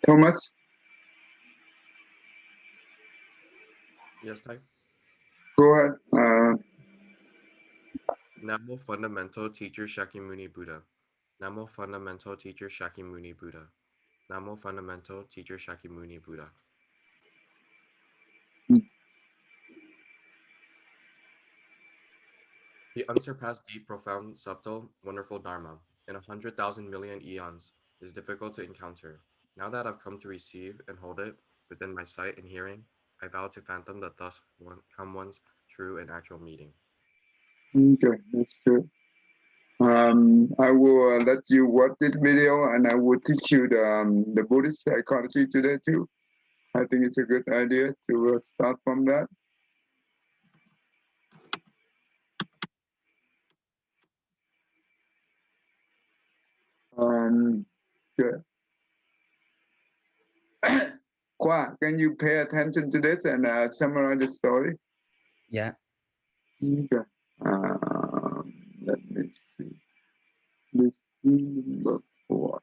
Thomas? Yes, Ty. Go ahead. Namo Fundamental Teacher Shakyamuni Buddha. Namo Fundamental Teacher Shakyamuni Buddha. Namo Fundamental Teacher Shakyamuni Buddha. The unsurpassed, deep, profound, subtle, wonderful Dharma, in 100,000 million eons, is difficult to encounter. Now that I've come to receive and hold it within my sight and hearing, I vow to fathom the thus come one's true and actual meeting. Okay, that's good. I will let you watch this video, and I will teach you the Buddhist psychology today too. I think it's a good idea to start from that. Good. Kwa, can you pay attention to this and summarize the story? Yeah. Okay. Let me see. This number 4.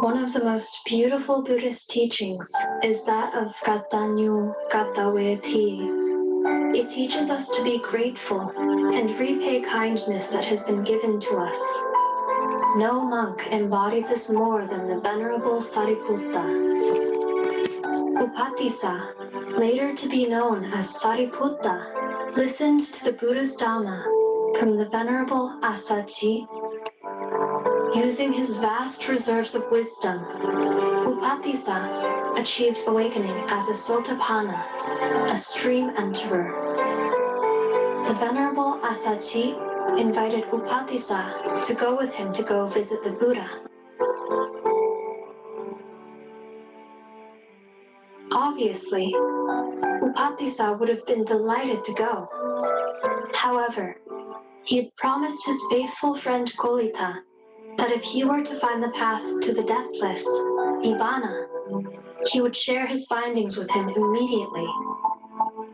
One of the most beautiful Buddhist teachings is that of Gatanyu Gataweti. It teaches us to be grateful and repay kindness that has been given to us. No monk embodied this more than the Venerable Sariputta. Upatissa, later to be known as Sariputta, listened to the Buddha's Dhamma from the Venerable Assaji. Using his vast reserves of wisdom, Upatissa achieved awakening as a Sotapanna, a stream enterer. The Venerable Assaji invited Upatissa to go with him to go visit the Buddha. Obviously, Upatissa would have been delighted to go. However, he had promised his faithful friend Kolita that if he were to find the path to the deathless, Nibbana, he would share his findings with him immediately.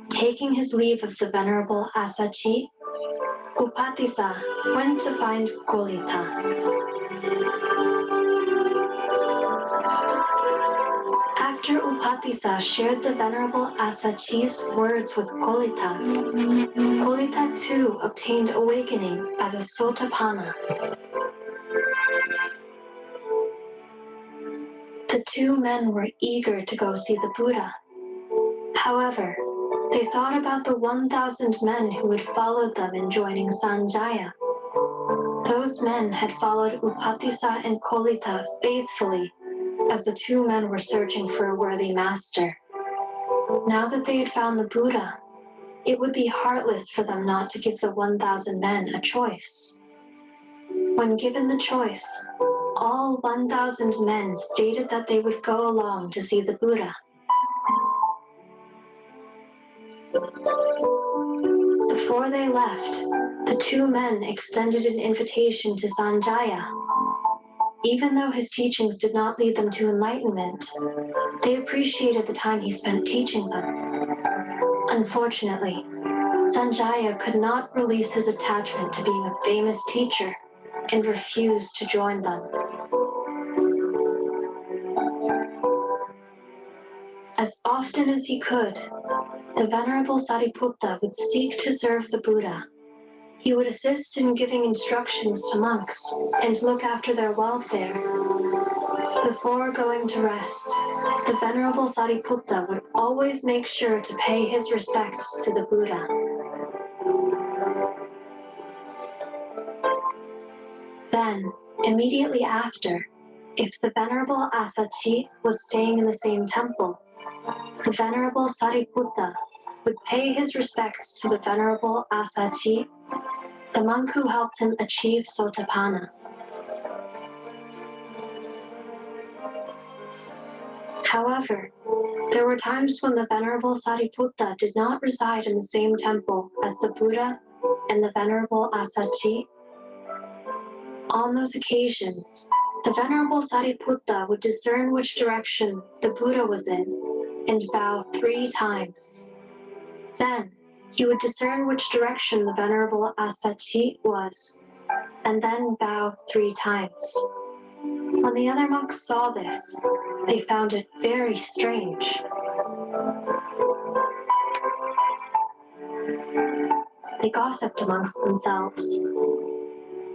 Taking his leave of the Venerable Assaji, Upatissa went to find Kolita. After Upatissa shared the Venerable Assaji's words with Kolita, Kolita too obtained awakening as a Sotapanna. The two men were eager to go see the Buddha. However, they thought about the 1,000 men who had followed them in joining Sanjaya. Those men had followed Upatissa and Kolita faithfully as the two men were searching for a worthy master. Now that they had found the Buddha, it would be heartless for them not to give the 1,000 men a choice. When given the choice, all 1,000 men stated that they would go along to see the Buddha. Before they left, the two men extended an invitation to Sanjaya. Even though his teachings did not lead them to enlightenment, they appreciated the time he spent teaching them. Unfortunately, Sanjaya could not release his attachment to being a famous teacher and refused to join them. As often as he could, the Venerable Sariputta would seek to serve the Buddha. He would assist in giving instructions to monks and look after their welfare. Before going to rest, the Venerable Sariputta would always make sure to pay his respects to the Buddha. Then, immediately after, if the Venerable Assaji was staying in the same temple, the Venerable Sariputta would pay his respects to the Venerable Assaji, the monk who helped him achieve Sotapanna. However, There were times when the Venerable Sariputta did not reside in the same temple as the Buddha and the Venerable Assaji. On those occasions, the Venerable Sariputta would discern which direction the Buddha was in and bow 3 times. Then, he would discern which direction the Venerable Assaji was, and then bow 3 times. When the other monks saw this, they found it very strange. They gossiped amongst themselves.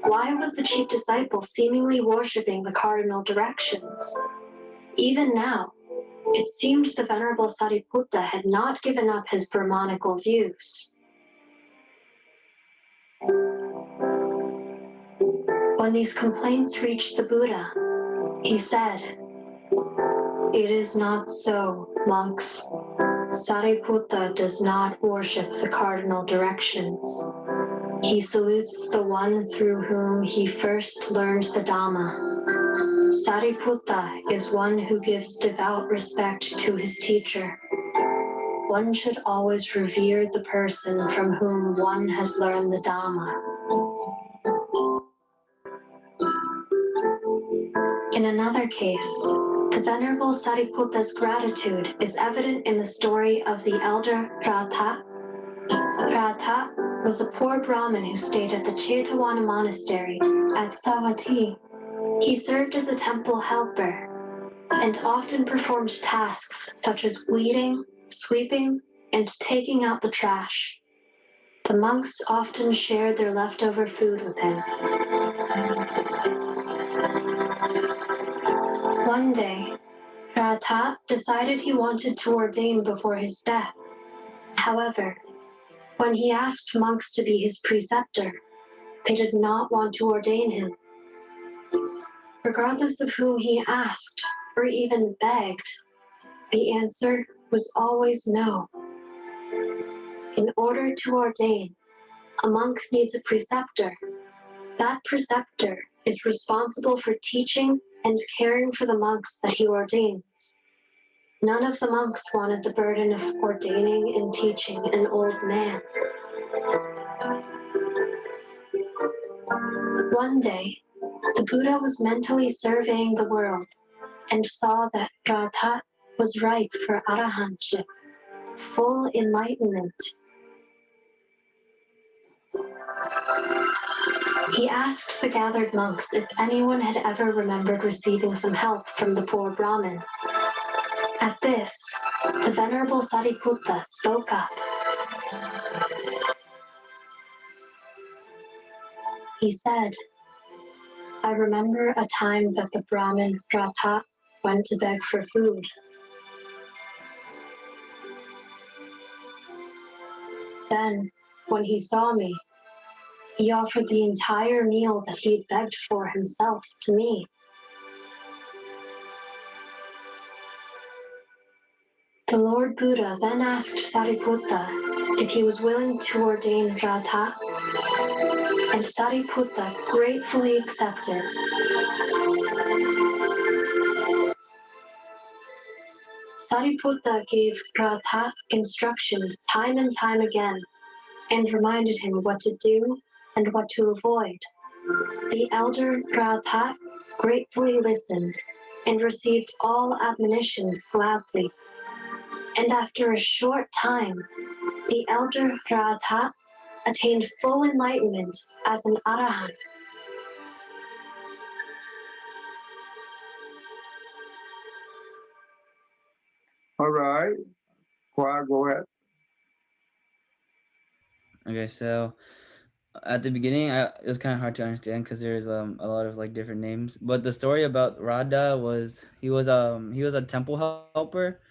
Why was the chief disciple seemingly worshipping the cardinal directions? Even now, it seemed the Venerable Sariputta had not given up his Brahmanical views. When these complaints reached the Buddha, he said, "It is not so, monks. Sariputta does not worship the cardinal directions. He salutes the one through whom he first learned the Dhamma. Sariputta is one who gives devout respect to his teacher. One should always revere the person from whom one has learned the Dhamma." In another case, the Venerable Sariputta's gratitude is evident in the story of the elder Pratha. Pratha was a poor Brahmin who stayed at the Chetavana monastery at Savatthi. He served as a temple helper and often performed tasks such as weeding, sweeping, and taking out the trash. The monks often shared their leftover food with him. One day, Pratha decided he wanted to ordain before his death. However, when he asked monks to be his preceptor, they did not want to ordain him. Regardless of whom he asked or even begged, the answer was always no. In order to ordain, a monk needs a preceptor. That preceptor is responsible for teaching and caring for the monks that he ordains. None of the monks wanted the burden of ordaining and teaching an old man. One day, the Buddha was mentally surveying the world and saw that Pratha was ripe for arahantship, full enlightenment. He asked the gathered monks if anyone had ever remembered receiving some help from the poor Brahmin. At this, the Venerable Sariputta spoke up. He said, "I remember a time that the Brahmin Pratha went to beg for food. Then, when he saw me, he offered the entire meal that he had begged for himself to me. The Lord Buddha then asked Sariputta if he was willing to ordain Pratha, and Sariputta gratefully accepted. Sariputta gave Pratha instructions time and time again and reminded him what to do and what to avoid. The elder Pratha gratefully listened and received all admonitions gladly. And after a short time, the elder Pratha attained full enlightenment as an arahant. All right. Go ahead. Okay, so at the beginning, it was kind of hard to understand because there's a lot of like different names. But the story about Radha was he was a temple helper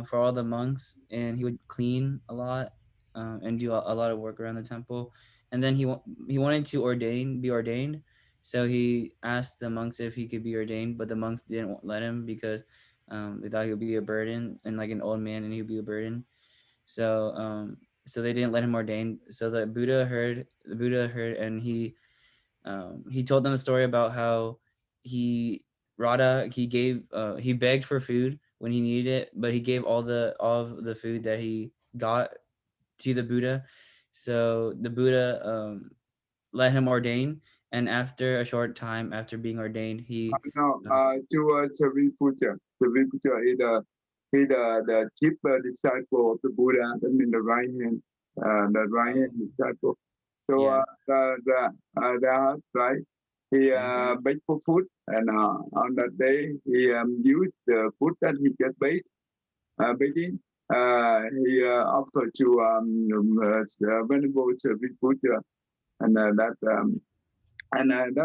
for all the monks, and he would clean a lot and do a lot of work around the temple. And then he wanted to be ordained. So he asked the monks if he could be ordained, but the monks didn't let him because they thought he would be a burden and like an old man, and he'd be a burden. So so they didn't let him ordain. So the Buddha heard, and he told them a story about how he Radha he begged for food when he needed it, but he gave all of the food that he got to the Buddha. So the Buddha let him ordain, and after a short time after being ordained, he No, uh, to Sariputta. Sariputta is the chief disciple of the Buddha. That means the right hand disciple. So yeah. the right, he baked for food, and on that day he used the food that he just baking. He offered to Venerable Sariputta, and that's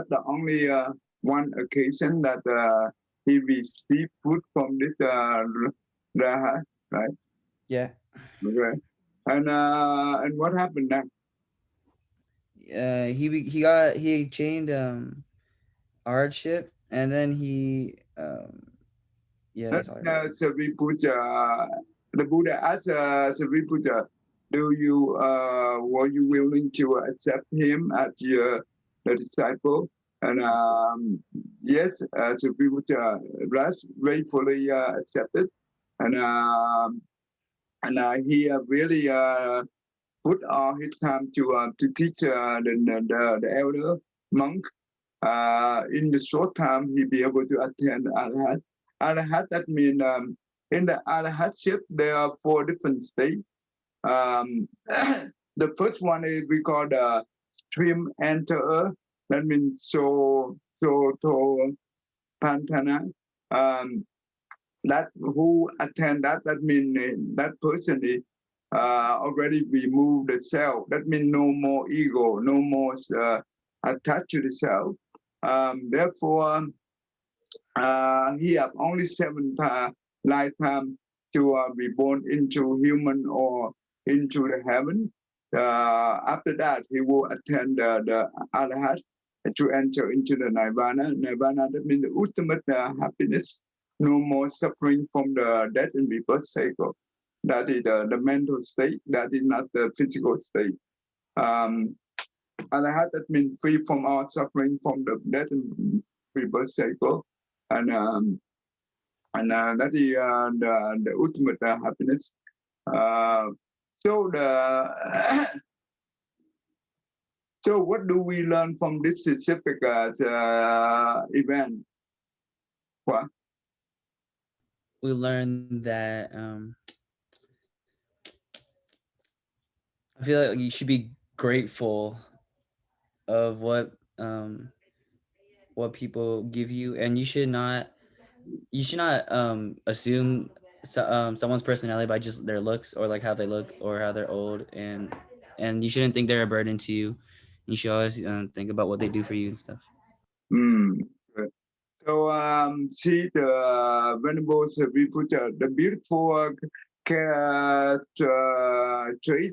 the only one occasion that he received food from this Raha, right? Yeah. Okay. And what happened next? He chained hardship, and then he yeah, Then that's all I remember. Sariputta, the Buddha asked Sariputta, "Do you were you willing to accept him as your the disciple?" And yes, Sariputta gratefully accepted, and he really put all his time to teach the elder monk. In the short time, he be able to attend Arahat. Arahat, that means in the Arahatship, there are 4 different states. Um, the first one is we call the stream enterer. That means to pantana. Um, that who attend that, that means that person is already removed the self. That means no more ego, no more attached to the self. Therefore, he have only 7 lifetime to be born into human or into the heaven. After that, he will attend the Arahat to enter into the Nirvana. Nirvana, that means the ultimate happiness, no more suffering from the death and rebirth cycle. That is the mental state, that is not the physical state. Um, Arahat, that means free from all suffering from the death and rebirth cycle. And that is the ultimate happiness. Uh, so the so what do we learn from this specific event? What? We learned that I feel like you should be grateful of what people give you, and you should not assume someone's personality by just their looks, or like how they look or how they're old, and you shouldn't think they're a burden to you. You should always think about what they do for you and stuff. Mm, good. So see the Venerable Sariputta, the beautiful traits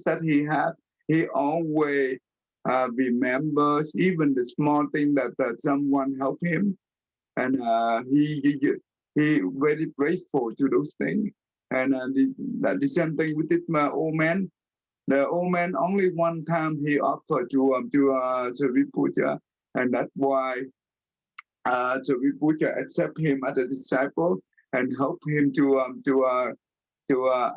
that he had. He always remembers even the small thing that someone helped him, and he very grateful to those things. And the same thing with this old man. The old man only one time he offered to Sariputta, and that's why Sariputta accept him as a disciple and help him to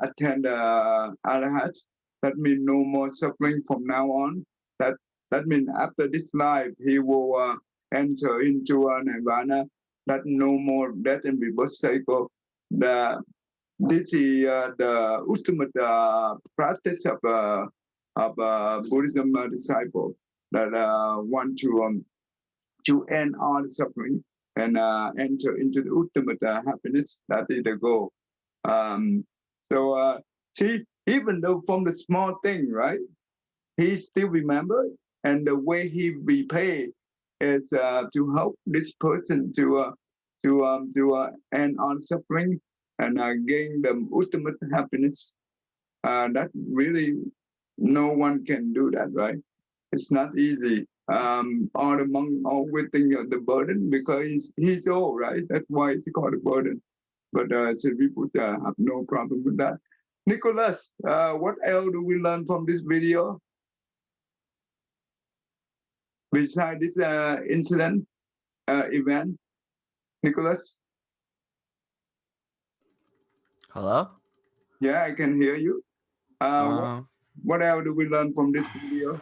attend Arahat. That means no more suffering from now on. That means after this life he will enter into nirvana. That no more death and rebirth cycle. This is the ultimate practice of Buddhism disciple that want to end all the suffering and enter into the ultimate happiness. That is the goal. So see, even though from the small thing, right, he still remember, and the way he repay is to help this person to end on suffering and gain the ultimate happiness. That really no one can do that, right? It's not easy. All the monk always think of the burden because he's old, right? That's why it's called a burden. But people have no problem with that. Nicholas, what else do we learn from this video besides this event? Nicholas? Hello? Yeah, I can hear you. What, Um, what else do we learn from this video?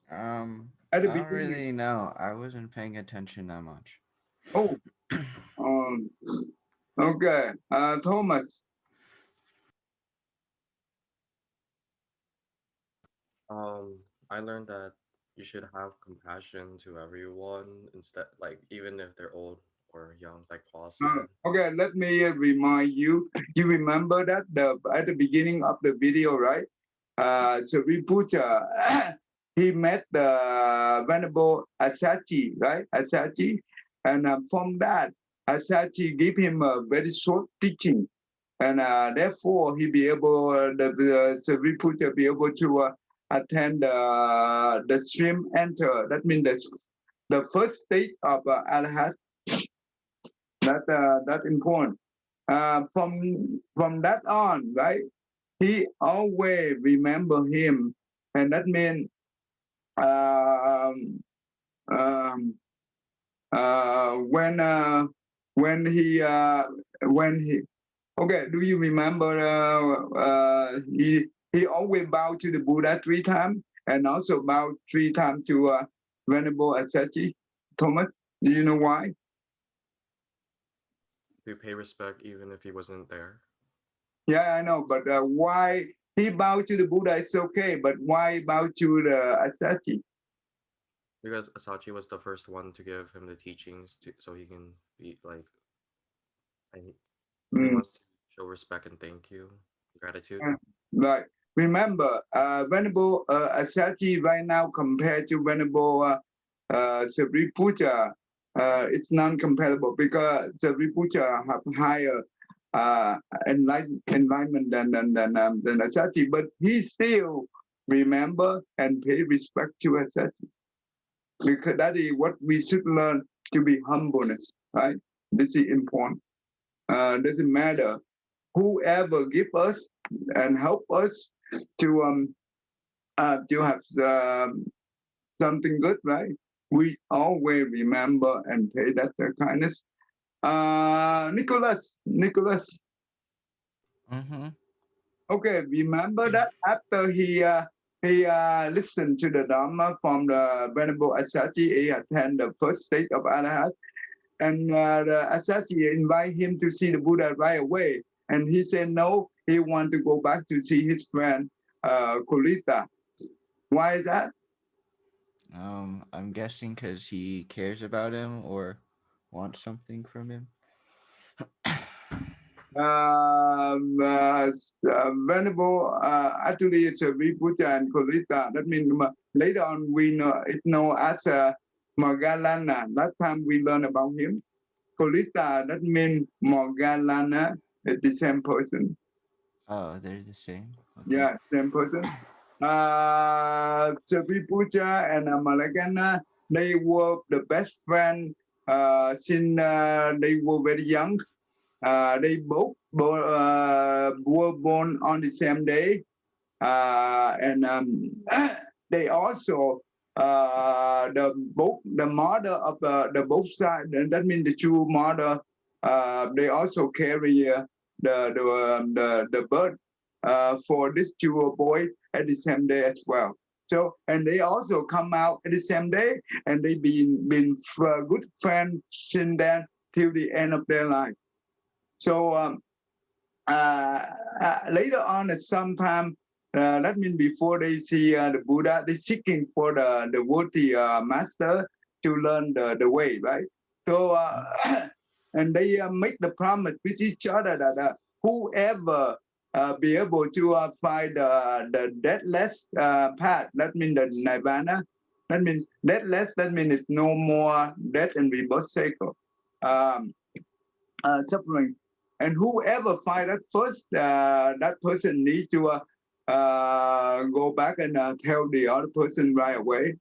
At the I don't beginning. really know. I wasn't paying attention that much. Oh, um, okay. Thomas. I learned that you should have compassion to everyone instead, like even if they're old or young, like Paul said. Okay, let me remind you. You remember that at the beginning of the video, right? So Rinpoche, he met the Venerable Asachi, right? Asachi, and from that, Asachi gave him a very short teaching, and therefore he be able, so Rinpoche be able to attend the stream enter. That means the first stage of Arhat. That important. From that on, right? He always remember him, and that means um, um, when he when he okay. Do you remember? He always bow to the Buddha 3 times, and also bow 3 times to Venerable Asachi. Thomas, do you know why? To pay respect even if he wasn't there. Yeah, I know, but why he bowed to the Buddha? It's okay, but why bow to the Asachi? Because Asachi was the first one to give him the teachings so he can be like, and he Mm. wants to show respect and thank you, gratitude. Right. Remember, Venerable Asachi right now compared to Venerable Sariputta, it's non-comparable because Sariputta have higher enlightenment than Asachi, but he still remember and pay respect to Asachi because that is what we should learn to be humbleness, right? This is important. Doesn't matter whoever give us and help us to have something good, right? We always remember and pay that kindness. Nicholas. Mm-hmm. Okay, remember that after he listened to the Dharma from the Venerable Asachi, he attended the first stage of Arhat, and the Asachi invite him to see the Buddha right away, and he said no, he want to go back to see his friend Kulita. Why is that? I'm guessing because he cares about him or wants something from him. Venerable, actually it's a Vipuja and Kulita. That means later on we know it known as Moggallana. That time we learn about him. Kulita, that means Moggallana, it's the same person. Oh, they're the same. Okay. Yeah, same person. Vipuja and Malagana, they were the best friend since they were very young. They both were born on the same day, and they also the mother of the both sides, and that means the two mother. They also carry the birth for these two boys at the same day as well. So, and they also come out at the same day, and they been good friends since then till the end of their life. So later on, at some time, that means before they see the Buddha, they seeking for the devotee master to learn the way, right? So, and they make the promise with each other that whoever be able to find the deathless path, that means the nirvana, that means deathless, that means it's no more death and rebirth cycle. Suffering. And whoever find that first, that person need to go back and tell the other person right away.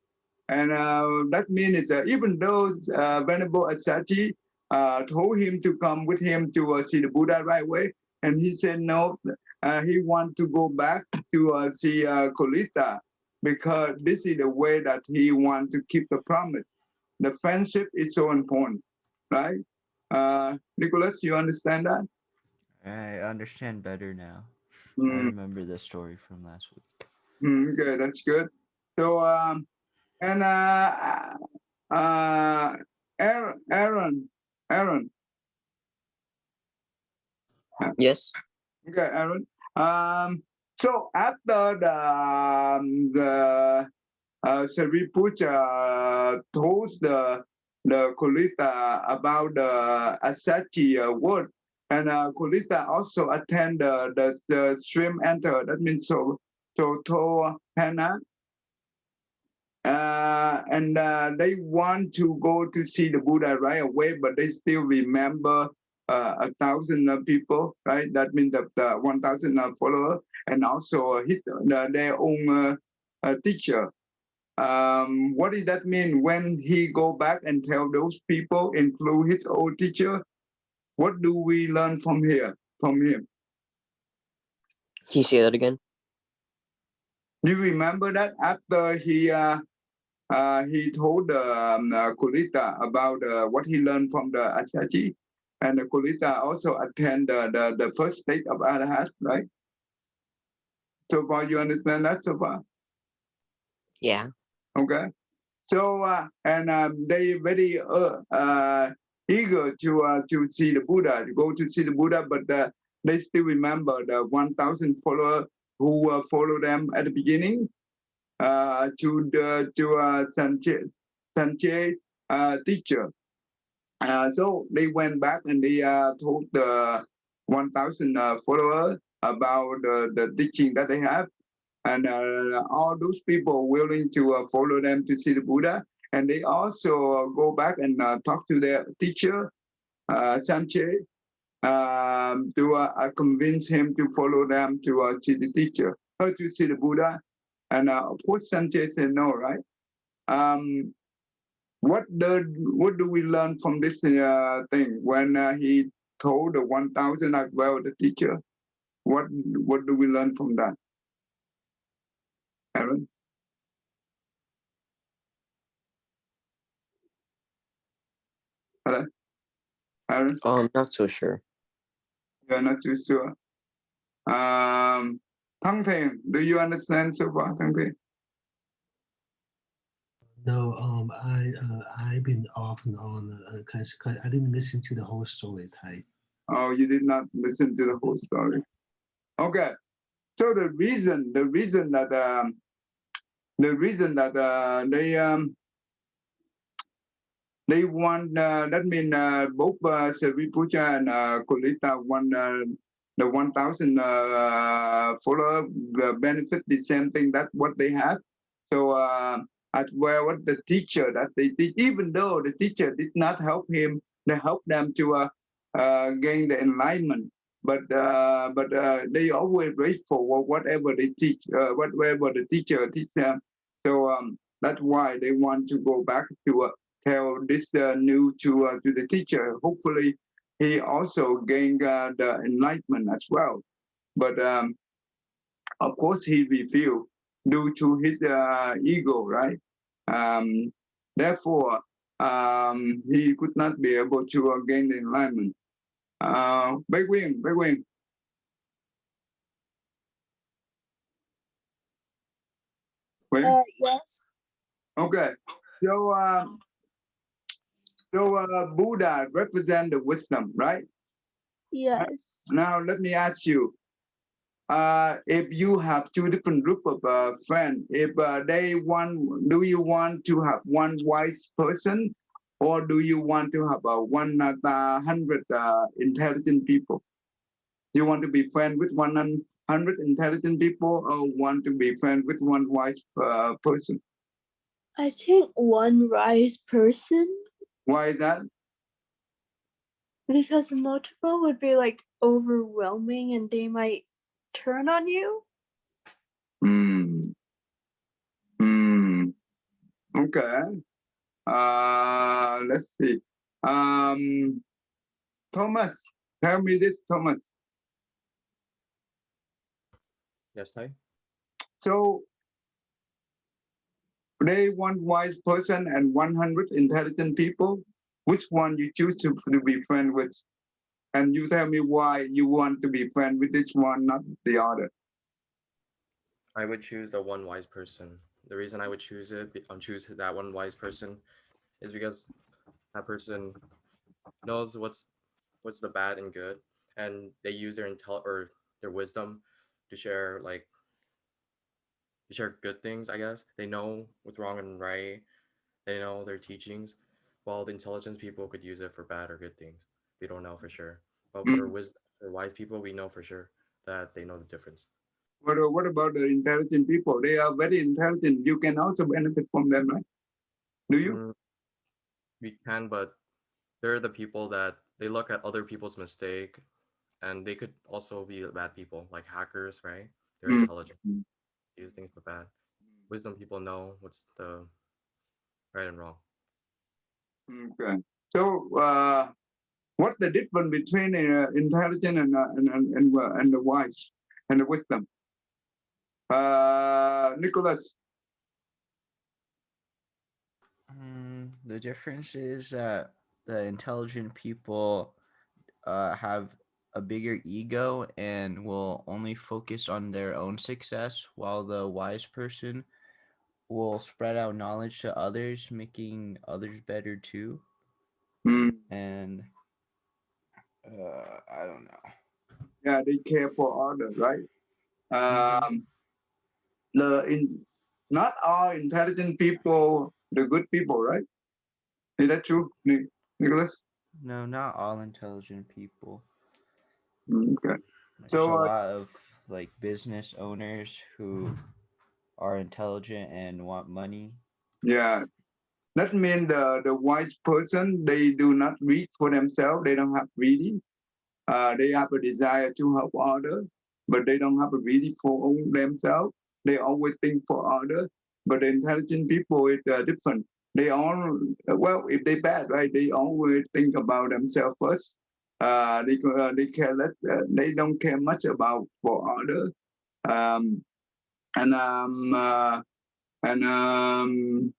And that means even though Venerable Asachi told him to come with him to see the Buddha right away, and he said no, he want to go back to see Kolita because this is the way that he want to keep the promise. The friendship is so important, right? Nicholas, you understand that? I understand better now. I Mm, remember the story from last week. okay, that's good. So and uh, Aaron, Aaron, Yes. okay, Aaron. So after the Sariputra told the Kulita about the Asachi word, and Kulita also attend the stream enter. That means so to Hana, and they want to go to see the Buddha right away, but they still remember 1,000 people, right? That means the 1,000 followers, and also their own teacher. What does that mean when he go back and tell those people, include his old teacher? What do we learn from here, from him? Can you say that again? Do you remember that after he told Kulita about what he learned from the Asachi, and Kulita also attend the first stage of Arahant, right? So far, you understand that so far? Yeah. Okay. So and they very eager to see the Buddha, to go to see the Buddha, but they still remember the 1,000 followers who follow them at the beginning to Sanche teacher. So they went back and they told the 1,000 followers about the teaching that they have, and all those people willing to follow them to see the Buddha. And they also go back and talk to their teacher, Sanche, to convince him to follow them to see the teacher, or to see the Buddha. And of course, Sanche said no, right? Um, what do we learn from this thing when he told the 1,000 as well, the teacher? What do we learn from that, Aaron? Hello, Aaron? Not so sure. You're not too sure. Thang Theng, do you understand so far, Thang Theng? No, I've been off and on because I didn't listen to the whole story type. Oh, you did not listen to the whole story. Okay. So the reason that they want that mean both Sripuja and Kolita want the 1,000 follower benefit the same thing that what they have. So as well what the teacher that they teach, even though the teacher did not help him, they help them to gain the enlightenment. But they always grateful for whatever they teach, whatever the teacher teach them. So that's why they want to go back to tell this news to the teacher. Hopefully, he also gained the enlightenment as well. But of course, he refused due to his ego, right? Um, Therefore, he could not be able to gain the enlightenment. Bách Quyên, Bách Quyên. Yes. Okay. So, Buddha represent the wisdom, right? Yes. Now let me ask you, if you have two different group of friends, if do you want to have one wise person, or do you want to have 100 intelligent people? Do you want to be friends with 100 intelligent people, or want to be friends with one wise person? I think one wise person, Why is that? because multiple would be like overwhelming and they might turn on you. Hmm. Hmm. Okay. Let's see. Thomas, tell me this, Thomas. Yes, Thai? So they want wise person and 100 intelligent people. Which one you choose to be friend with, And you tell me why you want to be friend with this one, not the other. I would choose the one wise person. The reason I would choose choose that one wise person is because that person knows what's the bad and good, and they use their their wisdom to share good things. I guess they know what's wrong and right. They know their teachings, while the intelligence people could use it for bad or good things. We don't know for sure. But for Mm. wisdom, for wise people, we know for sure that they know the difference. What about the intelligent people? They are very intelligent. You can also benefit from them, right? Do you? Mm, we can, but they're the people that they look at other people's mistake, and they could also be bad people, like hackers, right? They're Mm. intelligent, use things for bad. Wisdom people know what's the right and wrong. Okay. So, what's the difference between intelligent and the wise and the wisdom? Nicholas. The difference is that the intelligent people have a bigger ego and will only focus on their own success, while the wise person will spread out knowledge to others, making others better too. Mm. And I don't know. Yeah, they care for others, right? Um, not all intelligent people, the good people, right? Is that true, Nicholas? No, not all intelligent people. Okay. There's a So, lot of like business owners who are intelligent and want money. yeah, that means the wise person, they do not read for themselves. They don't have reading. They have a desire to help others, but they don't have a reading for themselves. They always think for others. But the intelligent people is different. They all, well, if they bad, right? They always think about themselves first. They care less. They don't care much about for others. Um, and um, uh, and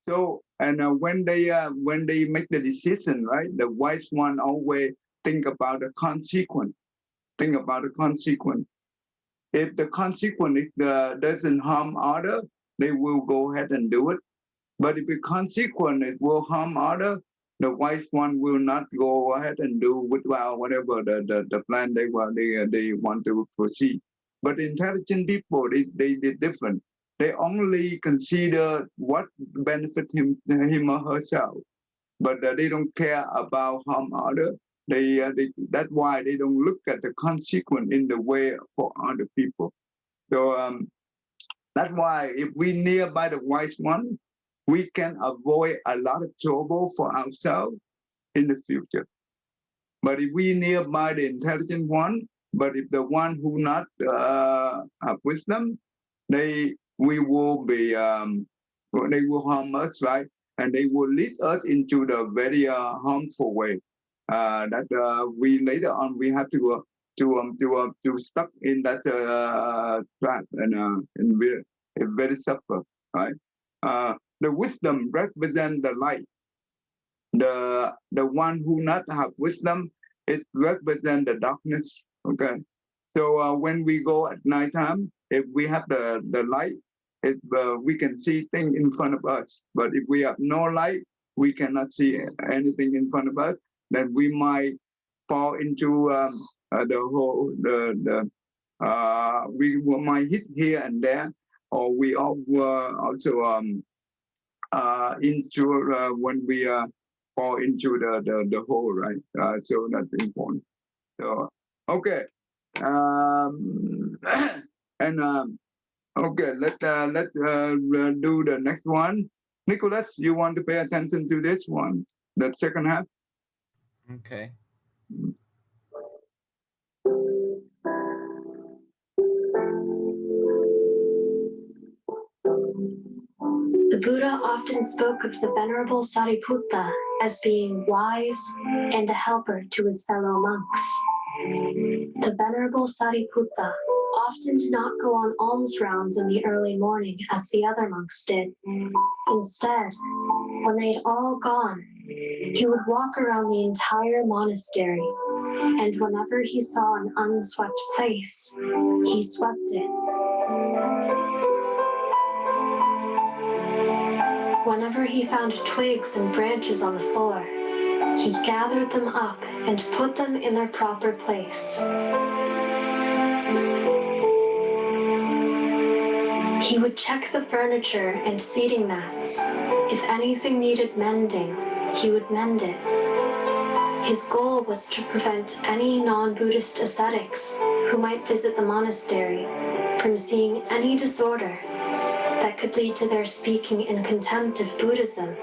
so and when they make the decision, right, the wise one always think about the consequence. Think about the consequence. If the consequence doesn't harm other, they will go ahead and do it. But if the consequence it will harm other, the wise one will not go ahead and do whatever the plan they want to proceed. But intelligent people, they different. They only consider what benefit him or herself, but they don't care about harm other. That's why they don't look at the consequence in the way for other people. So that's why if we nearby the wise one, we can avoid a lot of trouble for ourselves in the future. But if we nearby the intelligent one, but if the one who not have wisdom, we will be they will harm us, right? And they will lead us into the very harmful way. That we later on we have to stuck in that trap and we very suffer, right? The wisdom represents the light. The one who not have wisdom, it represent the darkness. Okay, so when we go at nighttime, if we have the light, we can see things in front of us. But if we have no light, we cannot see anything in front of us. Then we might fall into the whole we might hit here and there, or we also into when we fall into the hole, right? So that's important. So okay, and okay, let's do the next one. Nicholas, you want to pay attention to this one, the second half. Okay. The Buddha often spoke of the Venerable Sariputta as being wise and a helper to his fellow monks. The Venerable Sariputta often did not go on alms rounds in the early morning as the other monks did. Instead, when they had all gone, he would walk around the entire monastery, and whenever he saw an unswept place, he swept it. Whenever he found twigs and branches on the floor, he gathered them up and put them in their proper place. He would check the furniture and seating mats. If anything needed mending, he would mend it. His goal was to prevent any non-Buddhist ascetics who might visit the monastery from seeing any disorder that could lead to their speaking in contempt of Buddhism.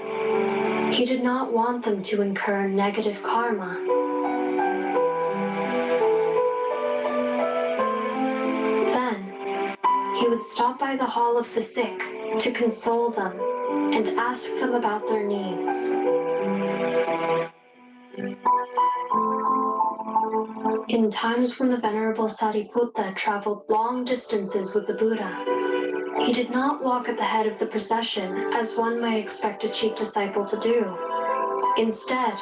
He did not want them to incur negative karma. Then, he would stop by the hall of the sick to console them and ask them about their needs. In times when the Venerable Sariputta traveled long distances with the Buddha, he did not walk at the head of the procession as one might expect a chief disciple to do. Instead,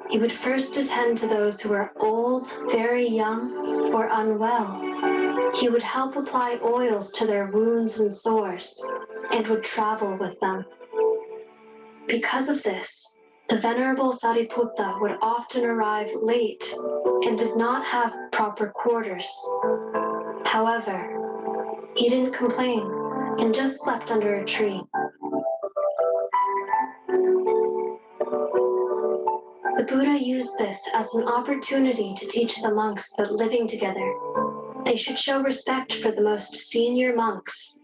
he would first attend to those who were old, very young, or unwell. He would help apply oils to their wounds and sores, and would travel with them. Because of this, the Venerable Sariputta would often arrive late and did not have proper quarters. However, he didn't complain and just slept under a tree. The Buddha used this as an opportunity to teach the monks that living together, they should show respect for the most senior monks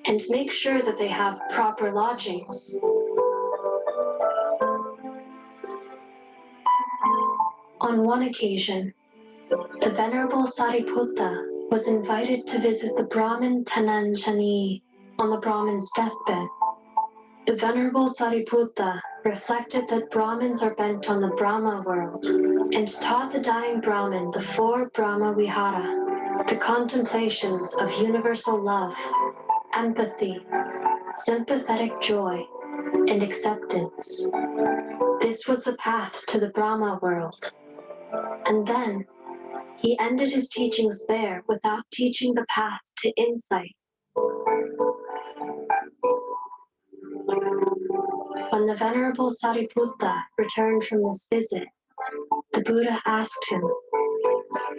and make sure that they have proper lodgings. On one occasion, the Venerable Sariputta was invited to visit the Brahmin Tananjani on the Brahmin's deathbed. The Venerable Sariputta reflected that Brahmins are bent on the Brahma world and taught the dying Brahmin the 4 Brahma Vihara, the contemplations of universal love, empathy, sympathetic joy, and acceptance. This was the path to the Brahma world. And then, he ended his teachings there without teaching the path to insight. When the Venerable Sariputta returned from this visit, the Buddha asked him,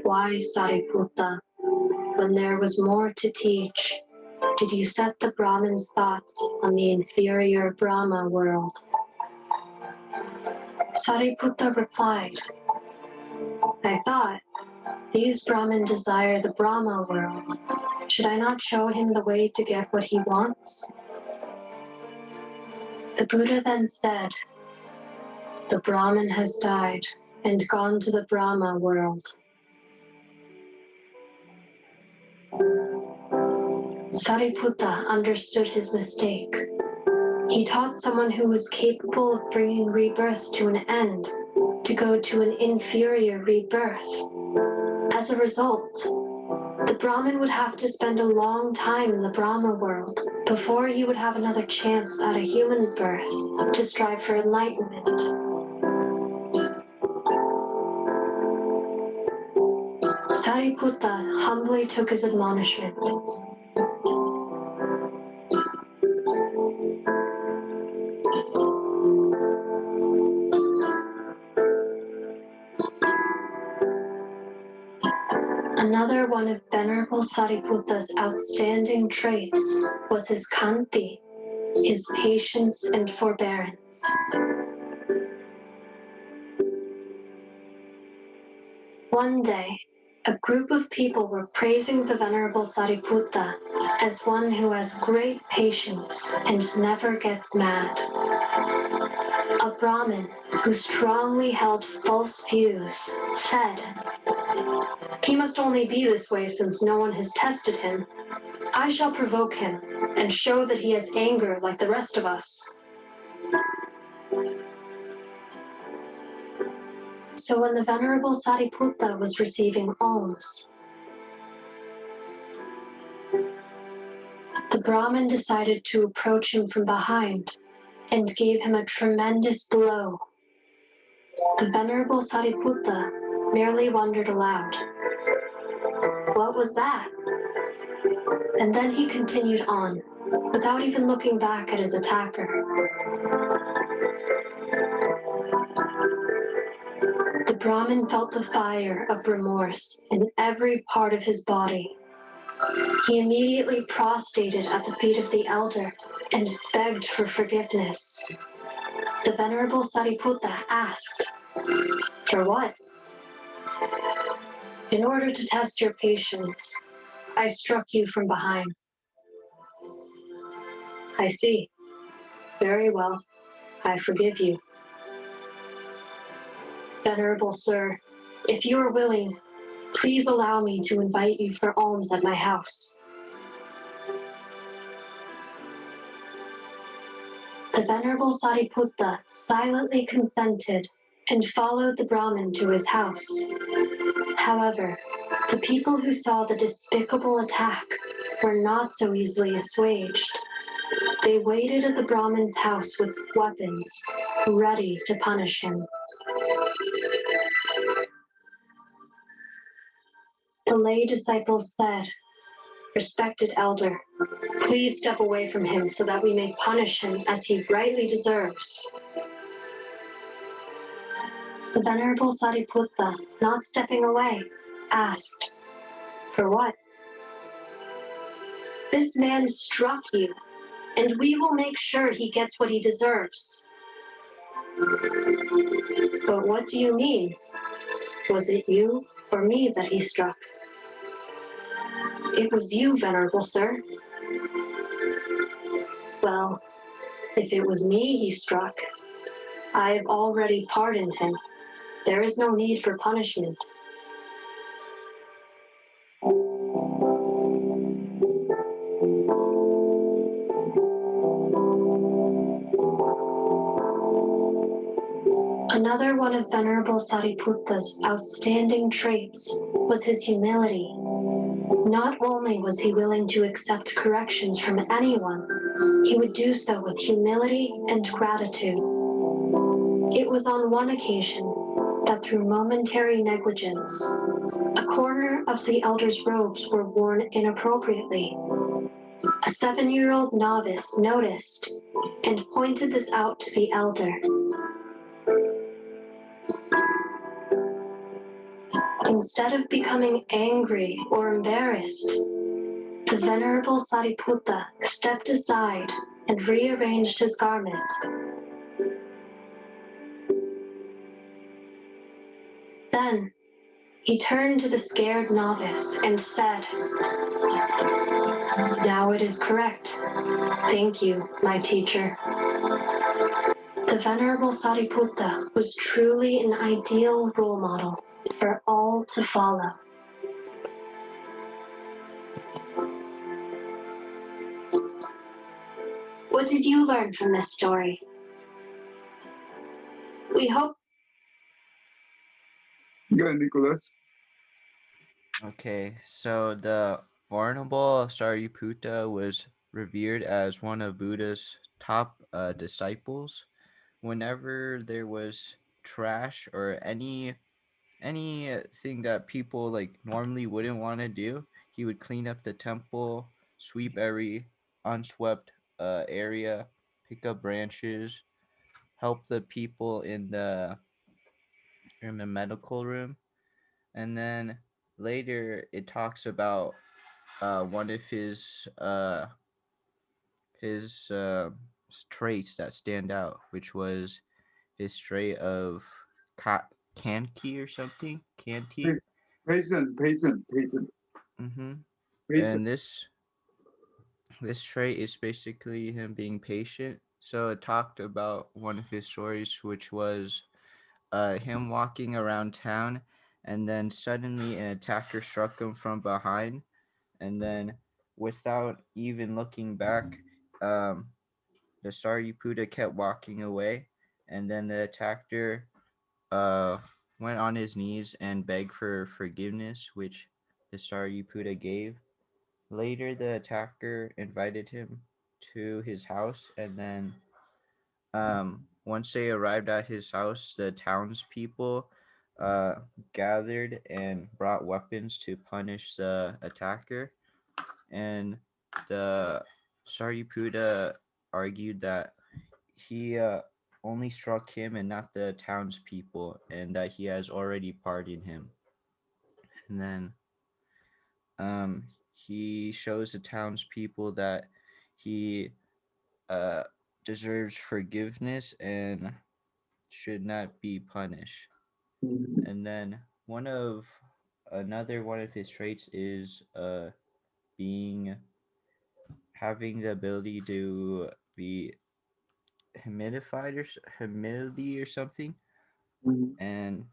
"Why, Sariputta, when there was more to teach, did you set the Brahmin's thoughts on the inferior Brahma world?" Sariputta replied, "I thought, these Brahmin desire the Brahma world. Should I not show him the way to get what he wants?" The Buddha then said, "The Brahmin has died and gone to the Brahma world." Sariputta understood his mistake. He taught someone who was capable of bringing rebirth to an end to go to an inferior rebirth. As a result, the Brahmin would have to spend a long time in the Brahma world before he would have another chance at a human birth to strive for enlightenment. Sariputta humbly took his admonishment. Another one of Venerable Sariputta's outstanding traits was his khanti, his patience and forbearance. One day, a group of people were praising the Venerable Sariputta as one who has great patience and never gets mad. A Brahmin who strongly held false views said, "He must only be this way since no one has tested him. I shall provoke him and show that he has anger like the rest of us." So when the Venerable Sariputta was receiving alms, the Brahmin decided to approach him from behind and gave him a tremendous blow. The Venerable Sariputta merely wondered aloud, "What was that?" And then he continued on, without even looking back at his attacker. The Brahmin felt the fire of remorse in every part of his body. He immediately prostrated at the feet of the elder and begged for forgiveness. The Venerable Sariputta asked, "For what?" "In order to test your patience, I struck you from behind." "I see. Very well. I forgive you." "Venerable sir, if you are willing, please allow me to invite you for alms at my house." The Venerable Sariputta silently consented and followed the Brahmin to his house. However, the people who saw the despicable attack were not so easily assuaged. They waited at the Brahmin's house with weapons, ready to punish him. The lay disciples said, "Respected elder, please step away from him so that we may punish him as he rightly deserves." The Venerable Sariputta, not stepping away, asked, "For what?" "This man struck you, and we will make sure he gets what he deserves." "But what do you mean? Was it you or me that he struck?" "It was you, Venerable Sir." "Well, if it was me he struck, I have already pardoned him. There is no need for punishment." Another one of Venerable Sariputta's outstanding traits was his humility. Not only was he willing to accept corrections from anyone, he would do so with humility and gratitude. It was on one occasion that through momentary negligence, a corner of the elder's robes were worn inappropriately. A 7-year-old novice noticed and pointed this out to the elder. Instead of becoming angry or embarrassed, the Venerable Sariputta stepped aside and rearranged his garment. Then he turned to the scared novice and said, "Now it is correct. Thank you, my teacher." The Venerable Sariputta was truly an ideal role model for all to follow. What did you learn from this story? We hope. Go ahead, Nicholas. Okay, so the Venerable Sariputta was revered as one of Buddha's top disciples. Whenever there was trash or anything that people like normally wouldn't want to do, he would clean up the temple, sweep every unswept area, pick up branches, help the people in the medical room. And then later it talks about one of his traits that stand out, which was his trait of kanki or something, kanti. Patient. Mm-hmm. Patient. And this trait is basically him being patient. So it talked about one of his stories, which was him walking around town, and then suddenly an attacker struck him from behind, and then without even looking back, um, the Sariputta kept walking away, and then the attacker uh, went on his knees and begged for forgiveness, which the Sariputta gave. Later, the attacker invited him to his house, and then once they arrived at his house, the townspeople gathered and brought weapons to punish the attacker, and the Sariputta argued that he only struck him and not the townspeople, and that he has already pardoned him. And then he shows the townspeople that he uh, deserves forgiveness and should not be punished. And then another one of his traits is being having the ability to be humility or something. And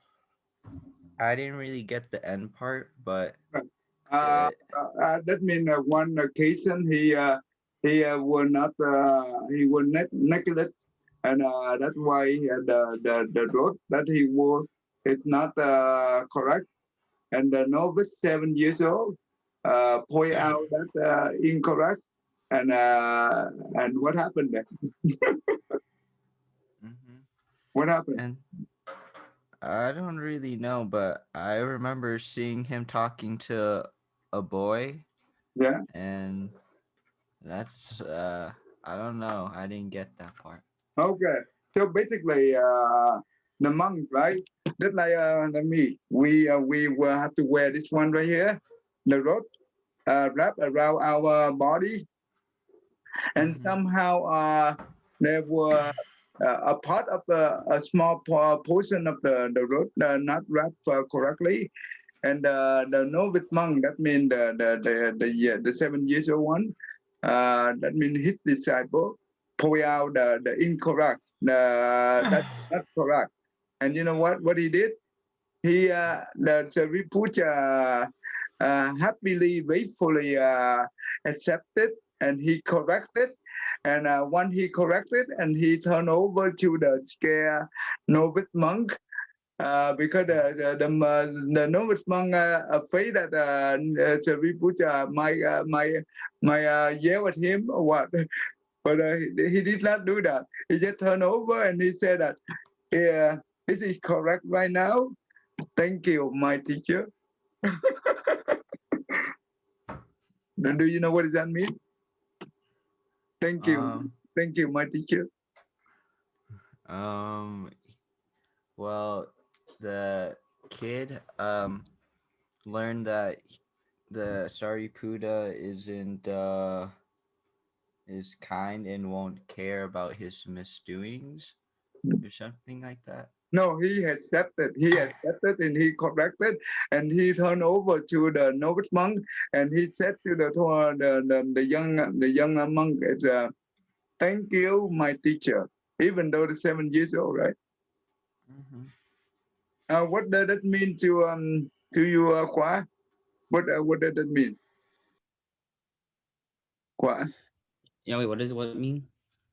I didn't really get the end part, but that means one occasion he will not neglect, and that's why the road that he wore is not correct. And the novice 7 years old point out that incorrect, and what happened there? What happened? and I don't really know, but I remember seeing him talking to a boy, Yeah. and that's I don't know. I didn't get that part. Okay. So basically, the monk, right? Just like me, we will have to wear this one right here, the rope wrap around our body, and somehow there were a part of a small portion of the rope not wrapped correctly, and the novice monk, that means the 7 years old one, that means his disciple point out the incorrect, that's not correct. And you know what he did? He the Sariputta happily, gratefully accepted, and he corrected. And when he corrected, and he turned over to the scared novice monk, because the novice monk afraid that Sariputta might yell at him or what. But he did not do that. He just turned over and he said that, yeah, this is correct right now. Thank you, my teacher. Do you know what does that mean? Thank you. Thank you, my teacher. Well, the kid learned that the Sariputta is kind and won't care about his misdoings or something like that. No, he accepted and he corrected, and he turned over to the novice monk, and he said to the young monk, thank you, my teacher, even though the 7 years old, right? What does that mean to you, Kwa? What does that mean? Kwa? Yeah, wait, what does what mean?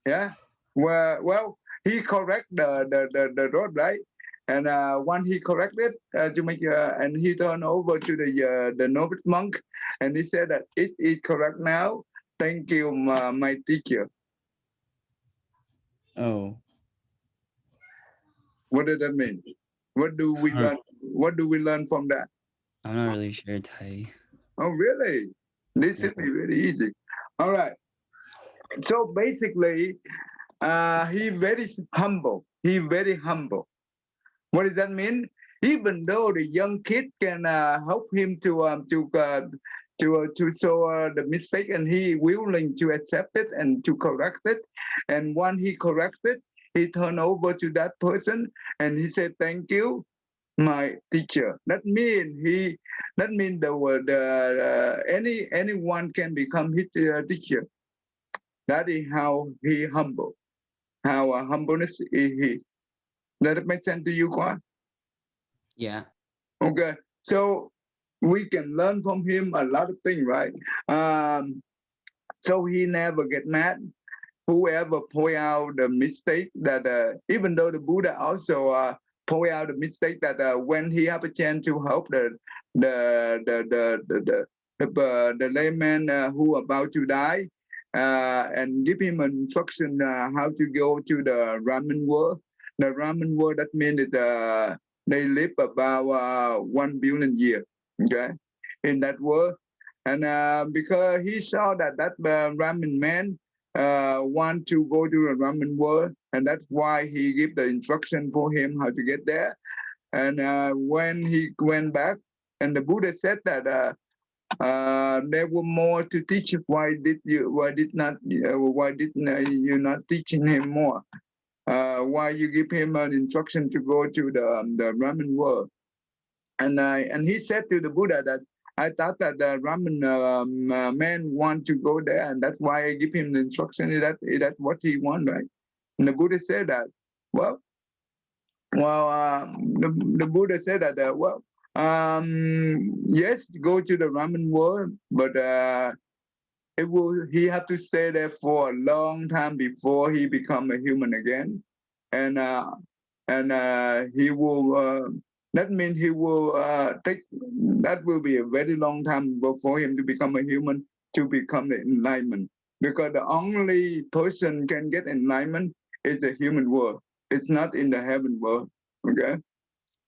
Yeah. Well, he correct the road, right? And when he corrected to make and he turned over to the novice monk, and he said that it is correct now. Thank you, my teacher. Oh. What does that mean? What do we learn? What do we learn from that? I'm not really sure, Tai. Oh, really? This should be very easy. All right. So basically, he very humble. He very humble. What does that mean? Even though the young kid can help him to show the mistake, and he willing to accept it and to correct it, and when he corrected, he turned over to that person and he said, "Thank you, my teacher." That means anyone can become his teacher. That is how he humble. How humbleness is he. Does that make sense to you, Kwan? Yeah. Okay, so we can learn from him a lot of things, right? So he never get mad. Whoever point out the mistake that even though the Buddha also point out the mistake that when he have a chance to help the layman who about to die, and give him an instruction how to go to the ramen world. The ramen world, that means they live about 1 billion years. Okay, in that world, and because he saw that ramen man want to go to the ramen world, and that's why he give the instruction for him how to get there. And when he went back, and the Buddha said that there were more to teach. Why didn't you not teaching him more? Why you give him an instruction to go to the ramen world? And he said to the Buddha that I thought that the ramen man want to go there, and that's why I give him the instruction. That's what he want, right? And the Buddha said that. Well, the Buddha said that. Yes, go to the ramen world, but he have to stay there for a long time before he become a human again, and he will. That means he will take. That will be a very long time for him to become a human, to become the enlightenment. Because the only person can get enlightenment is the human world. It's not in the heaven world. Okay.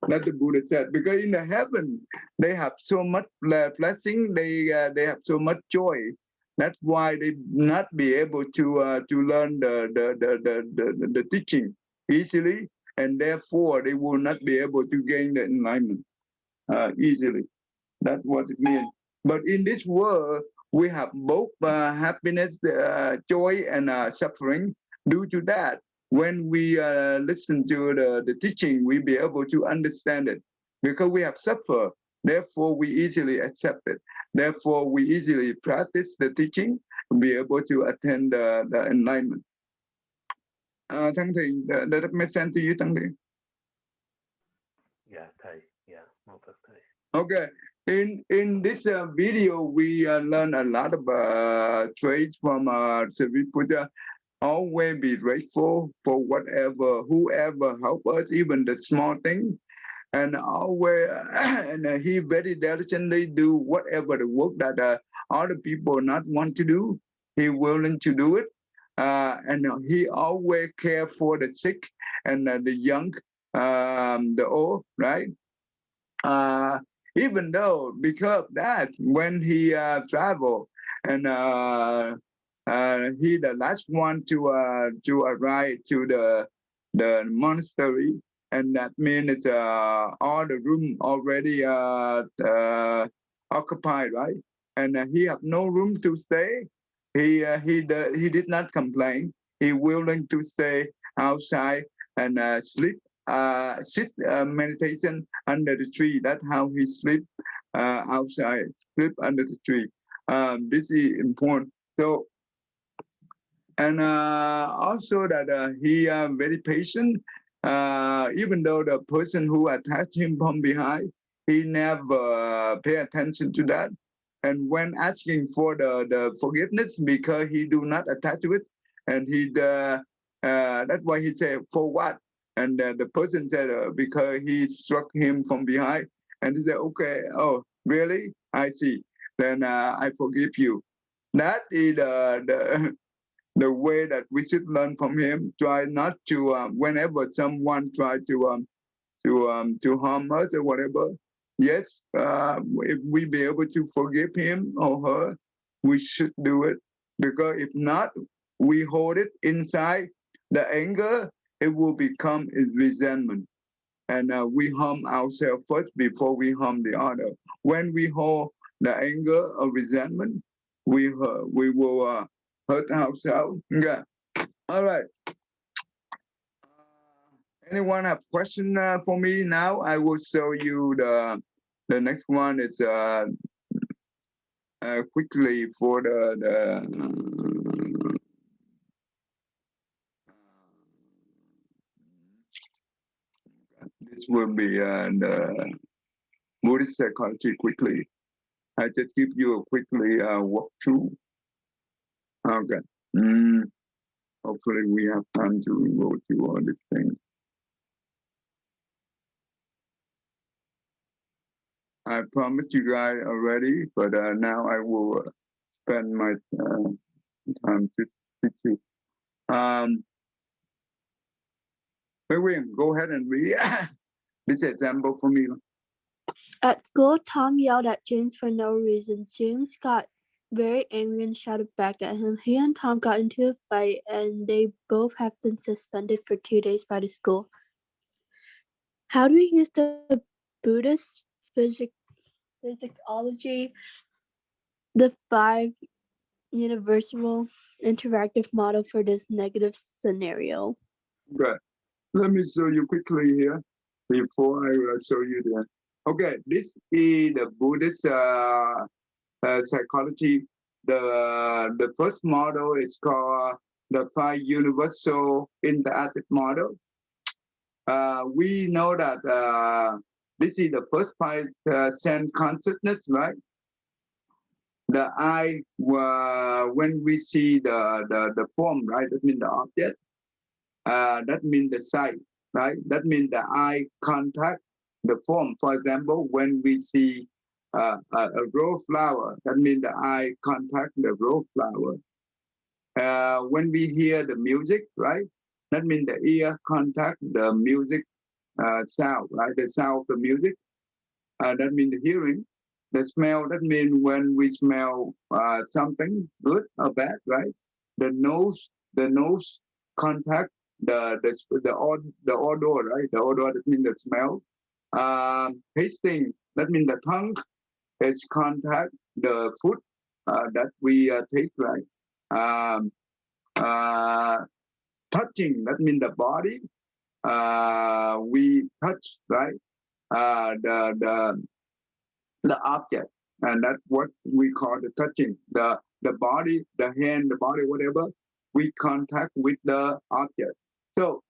That the Buddha said, because in the heaven they have so much blessing, they have so much joy. That's why they not be able to learn the teaching easily, and therefore they will not be able to gain the enlightenment easily. That's what it means. But in this world, we have both happiness, joy, and suffering. Due to that, when we listen to the teaching, we be able to understand it. Because we have suffered, therefore we easily accept it. Therefore, we easily practice the teaching, be able to attain the enlightenment. Thăng Thì, does that make sense to you, Thăng Thì? Dạ thầy, dạ mong thật thầy. Okay, in this video, we learn a lot of traits from Sariputta. Always be grateful for whoever help us, even the small thing, and always and he very diligently do whatever the work that other people not want to do. He willing to do it, and he always care for the sick and the young, the old, right? Even though because of that, when he traveled and he the last one to arrive to the monastery, and that means all the room already occupied, right? And he have no room to stay. He did not complain. He willing to stay outside and sit meditation under the tree. That's how he sleep outside, sleep under the tree. This is important. So, and also that he very patient. Even though the person who attacked him from behind, he never pay attention to that. And when asking for the forgiveness, because he do not attach to it, and that's why he said, for what? And the person said, because he struck him from behind. And he said, okay, oh, really? I see. Then I forgive you. That is the way that we should learn from him. Try not to, whenever someone try to harm us or whatever, yes, if we be able to forgive him or her, we should do it. Because if not, we hold it inside. The anger, it will become resentment. And we harm ourselves first before we harm the other. When we hold the anger or resentment, we will hurt ourselves. Okay. All right. Anyone have question for me now? I will show you the next one. It's quickly for this will be the Buddhist psychology quickly. I just give you a quickly walkthrough. Okay. Hopefully we have time to go through all these things. I promised you guys already, but now I will spend my time to speak to you. Wait, go ahead and read. This example for me. At school, Tom yelled at James for no reason. James got very angry and shouted back at him. He and Tom got into a fight, and they both have been suspended for 2 days by the school. How do we use the Buddhist psychology, the 5 universal interactive model for this negative scenario? Okay, let me show you quickly here before I show you that. Okay, this is the Buddhist psychology. The first model is called the 5 universal interactive model. We know that this is the first 5 sense consciousness, right? The eye, when we see the form, right? That means the object. That means the sight, right? That means the eye contact the form. For example, when we see a rose flower, that means the eye contact the rose flower. When we hear the music, right? That means the ear contact the music sound, right? The sound of the music. That means the hearing. The smell, that means when we smell something good or bad, right? The nose contact the odor, right? The odor, that means the smell. Tasting, that means the tongue is contact the food that we take, right? Touching, that means the body we touch, right? The object, and that's what we call the touching. The body, the hand, the body, whatever, we contact with the object. So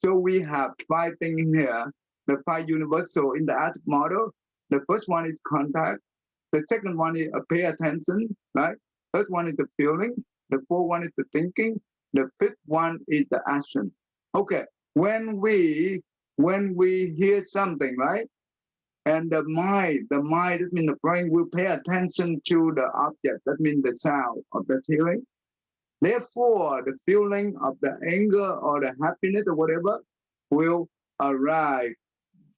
so we have 5 things in here, the 5 universal interactive model. The first one is contact. The second one is pay attention, right? Third one is the feeling. The fourth one is the thinking. The fifth one is the action. Okay, when we hear something, right? And the mind, that means the brain will pay attention to the object. That means the sound of the hearing. Therefore, the feeling of the anger or the happiness or whatever will arrive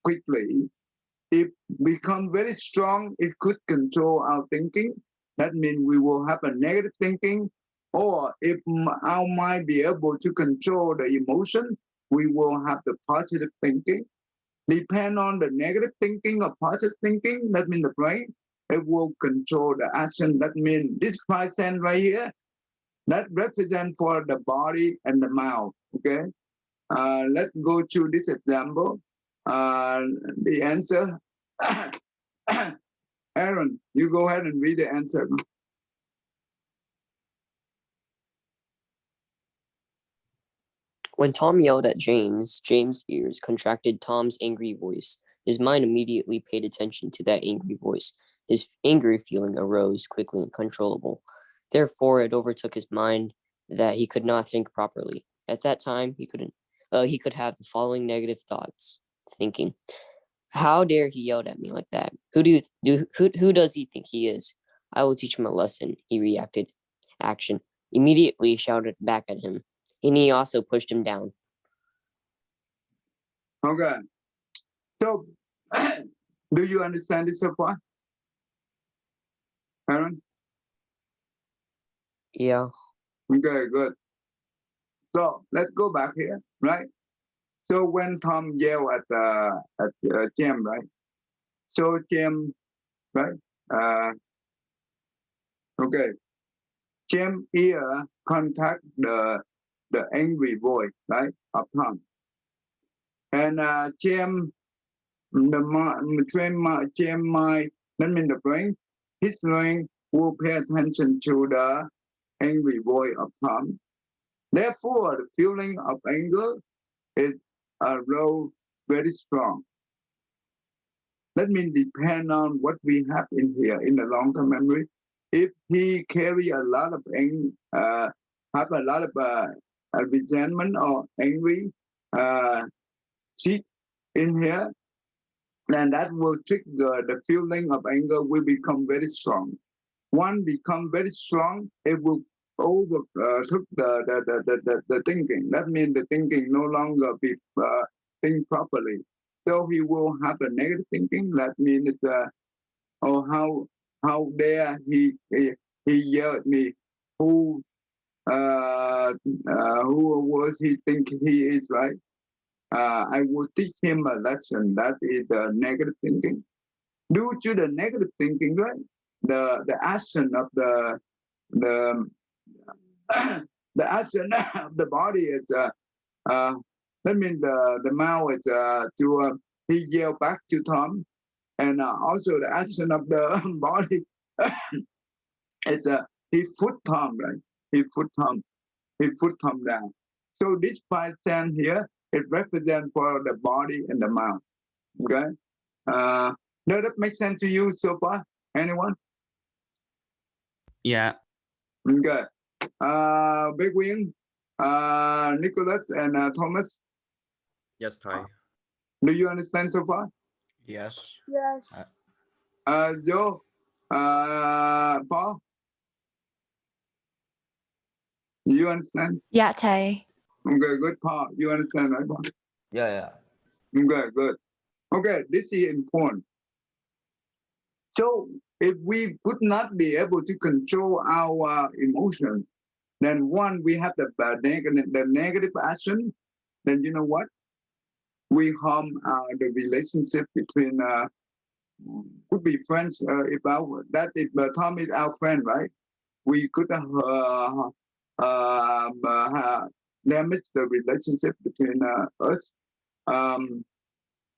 quickly. If become very strong, it could control our thinking. That means we will have a negative thinking. Or if our mind be able to control the emotion, we will have the positive thinking. Depend on the negative thinking or positive thinking, that means the brain, it will control the action. That means this 5 sense right here, that represent for the body and the mouth, okay? Let's go to this example. The answer, Aaron, you go ahead and read the answer. When Tom yelled at James, James' ears contracted Tom's angry voice. His mind immediately paid attention to that angry voice. His angry feeling arose quickly and uncontrollable. Therefore, it overtook his mind that he could not think properly. At that time, he could have the following negative thoughts, thinking, "How dare he yell at me like that? Who does he think he is? I will teach him a lesson." He reacted. Action. Immediately shouted back at him. And he also pushed him down. Okay. So, do you understand this so far, Aaron? Yeah. Okay, good. So let's go back here, right? So when Tom yelled at James, right? So James, right? Okay. James' ear contact the angry voice, right, of Tom. And James, James mind, that means the brain, his brain will pay attention to the angry voice of Tom. Therefore, the feeling of anger is very strong. That means depend on what we have in here in the long-term memory. If he carry a lot of have a lot of resentment or angry seed in here, then that will trigger the feeling of anger will become very strong. One become very strong, it will took the thinking. That means the thinking no longer be think properly. So he will have a negative thinking. That means oh how dare he yell at me? Who who was he think he is, right? I will teach him a lesson. That is the negative thinking. Due to the negative thinking, right? The action of the the action of the body is that means the mouth is to he yell back to Tom, and also the action of the body is he foot Tom, right? He foot Tom down. So this 5 cents here, it represents for the body and the mouth. Okay. Does that make sense to you so far? Anyone? Yeah. Okay. Big Wing, Nicholas, and Thomas. Yes, Thai. Do you understand so far? Yes. Yes. Joe, Paul, you understand? Dạ thầy. Okay, good. Paul, you understand, right, Paul? Yeah. Okay, good. Okay, this is important. So if we could not be able to control our emotions, then one, we have the negative action. Then you know what? We harm the relationship between could be friends. If Tom is our friend, right? We could damage the relationship between us,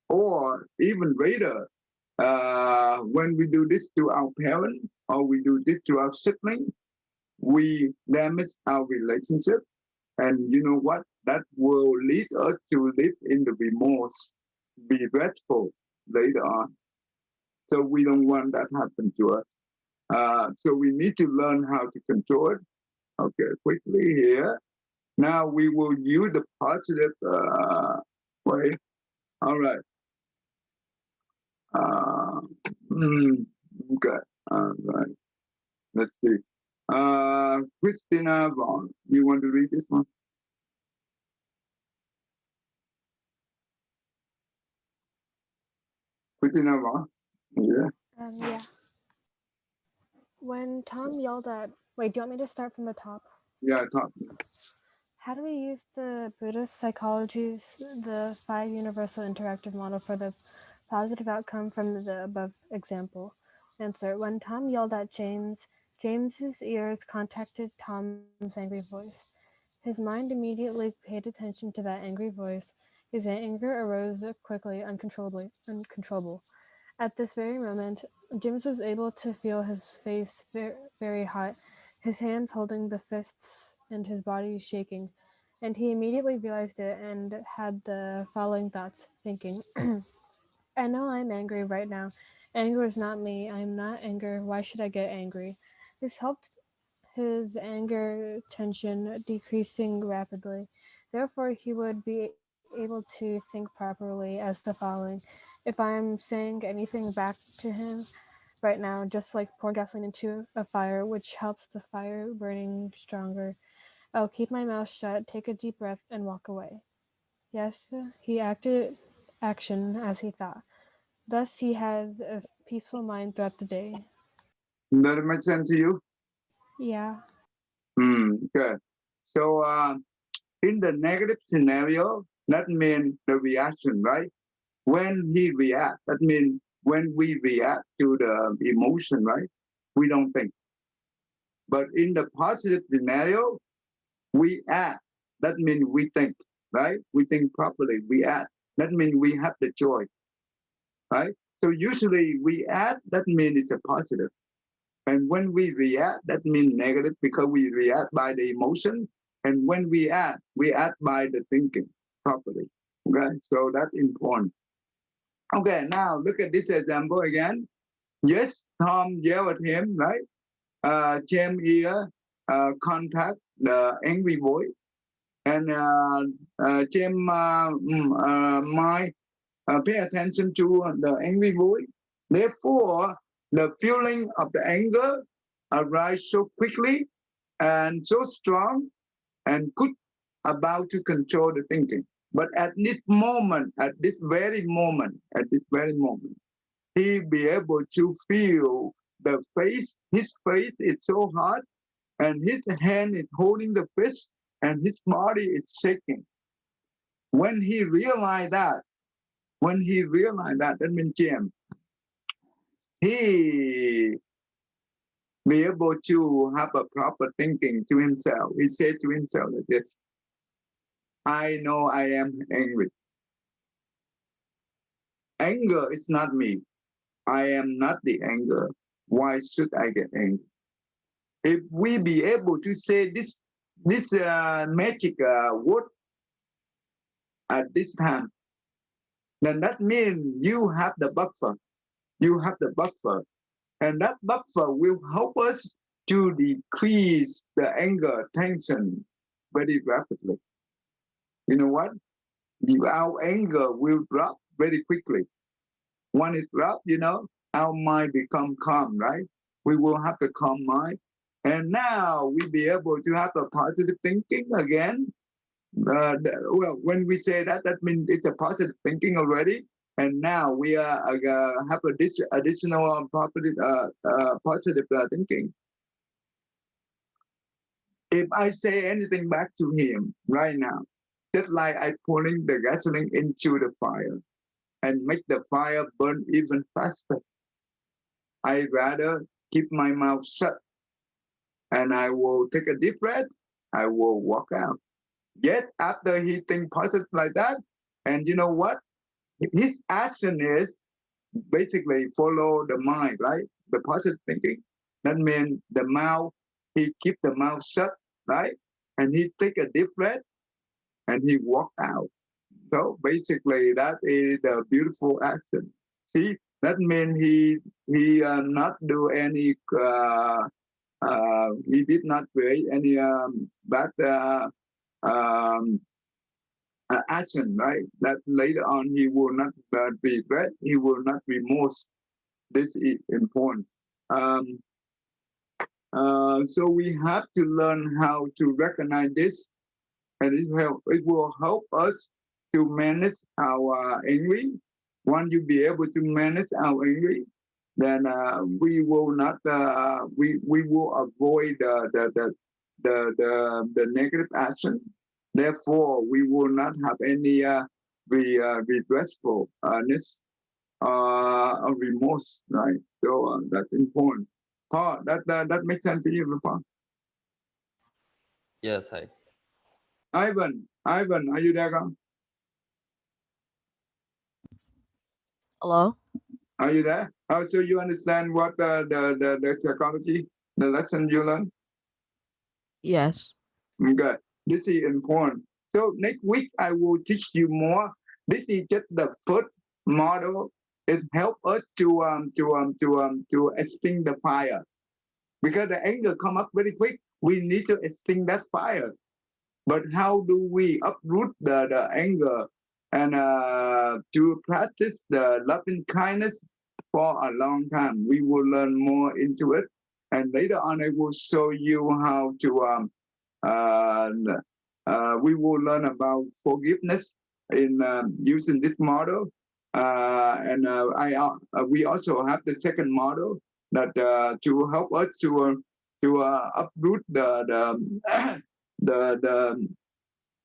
or even greater. When we do this to our parents or we do this to our sibling, we damage our relationship. And you know what? That will lead us to live in the remorse, be regretful later on. So we don't want that happen to us. So we need to learn how to control it. Okay, quickly here. Now we will use the positive way. All right. Okay. All right. Let's see. Christina Vaughn, you want to read this one? Christina Vaughn? Yeah. Yeah. When Tom yelled at, wait, do you want me to start from the top? Yeah, top. How do we use the Buddhist Psychology's the 5 universal interactive model for the positive outcome from the above example? Answer: when Tom yelled at James, James's ears contacted Tom's angry voice. His mind immediately paid attention to that angry voice. His anger arose quickly, uncontrollable. At this very moment, James was able to feel his face very hot, his hands holding the fists and his body shaking. And he immediately realized it and had the following thoughts, thinking, I know I'm angry right now. Anger is not me. I am not anger. Why should I get angry? This helped his anger tension decreasing rapidly. Therefore, he would be able to think properly as the following. If I'm saying anything back to him right now, just like pour gasoline into a fire, which helps the fire burning stronger, I'll keep my mouth shut, take a deep breath, and walk away. Yes, he acted action as he thought. Thus, he has a peaceful mind throughout the day. Does it make sense to you? Yeah. Good. So in the negative scenario, that means the reaction, right? When he reacts, that means when we react to the emotion, right? We don't think. But in the positive scenario, we act. That means we think, right? We think properly. We act. That means we have the choice, right? So usually we act. That means it's a positive. And when we react, that means negative because we react by the emotion. And when we act by the thinking properly. Okay, so that's important. Okay, now look at this example again. Yes, Tom yelled at him, right? James ear contact the angry voice, and James mind pay attention to the angry voice. Therefore, the feeling of the anger arise so quickly and so strong and could about to control the thinking. But at this moment, at this very moment, he be able to feel the face. His face is so hot, and his hand is holding the fist, and his body is shaking. When he realized that, that means James, he be able to have a proper thinking to himself. He said to himself like this, I know I am angry. Anger is not me. I am not the anger. Why should I get angry? If we be able to say this magic word at this time, then that means you have the buffer. You have the buffer. And that buffer will help us to decrease the anger tension very rapidly. You know what? Our anger will drop very quickly. When it drops, our mind become calm, right? We will have the calm mind. And now we be able to have a positive thinking again. Well, when we say that, that means it's a positive thinking already. And now we have additional positive thinking. If I say anything back to him right now, just like I pouring the gasoline into the fire and make the fire burn even faster, I rather keep my mouth shut and I will take a deep breath. I will walk out. Yet after he think positive like that, and you know what? His action is basically follow the mind, right? The positive thinking. That means the mouth, he keep the mouth shut, right? And he take a deep breath and he walk out. So basically that is the beautiful action. See, that means he not do any he did not create any bad um, action, right? That later on he will not regret, he will not remorse. This is important. So we have to learn how to recognize this, and it will help us to manage our anger. Once you be able to manage our anger, then we will not we will avoid the negative action. Therefore, we will not have any regretfulness or remorse, right? So that's important. Paul, that makes sense to you, Paul? Yes, thầy. Ivan, are you there? Hello? Are you there? Oh, so you understand what the psychology, the lesson you learned? Yes. Good. This is important. So next week I will teach you more. This is just the first model. It help us to extinguish the fire, because the anger come up very quick. We need to extinguish that fire. But how do we uproot the anger and to practice the loving kindness for a long time? We will learn more into it, and later on I will show you how to. We will learn about forgiveness in using this model, and we also have the second model that to help us to uproot the the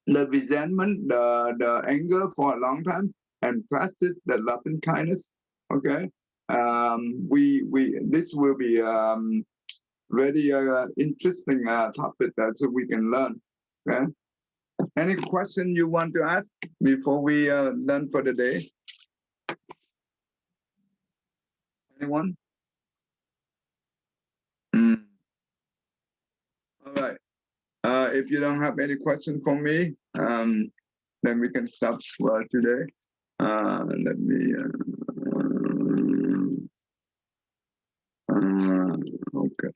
the resentment, the anger for a long time, and practice the love and kindness. Okay, we this will be very interesting topic that so we can learn. Okay, any question you want to ask before we done for the day? Anyone? All right. If you don't have any question for me, then we can stop today. Let me. Okay.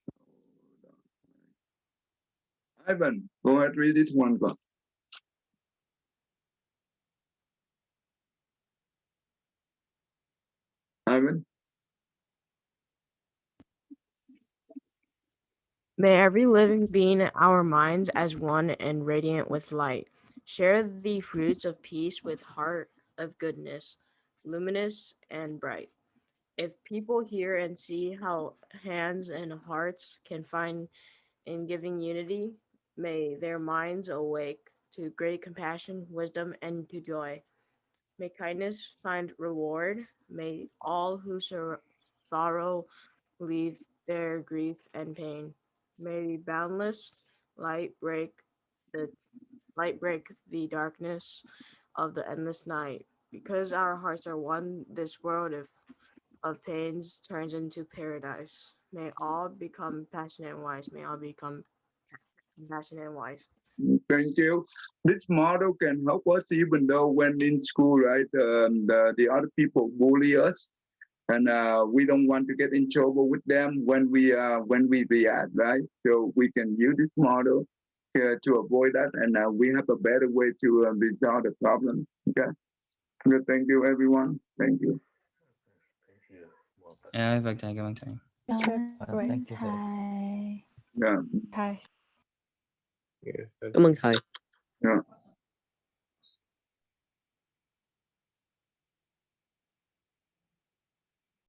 Ivan, go ahead, read this one. Go. Ivan. May every living being our minds as one and radiant with light. Share the fruits of peace with heart of goodness, luminous and bright. If people hear and see how hands and hearts can find in giving unity, may their minds awake to great compassion, wisdom, and to joy. May kindness find reward. May all who sorrow leave their grief and pain. May boundless light break the break the darkness of the endless night. Because our hearts are one, this world of pains turns into paradise. May all become passionate and wise. May all become compassionate and wise. Thank you. This model can help us even though when in school, right, the other people bully us, and we don't want to get in trouble with them when we react, right? So we can use this model to avoid that, and we have a better way to resolve the problem. Okay. Good. Thank you, everyone. Thank you. Thank you. Well, but Yeah, cảm ơn thầy. Thank you, sir. Yeah. Thai. Yeah. Come on, Thai. Yeah.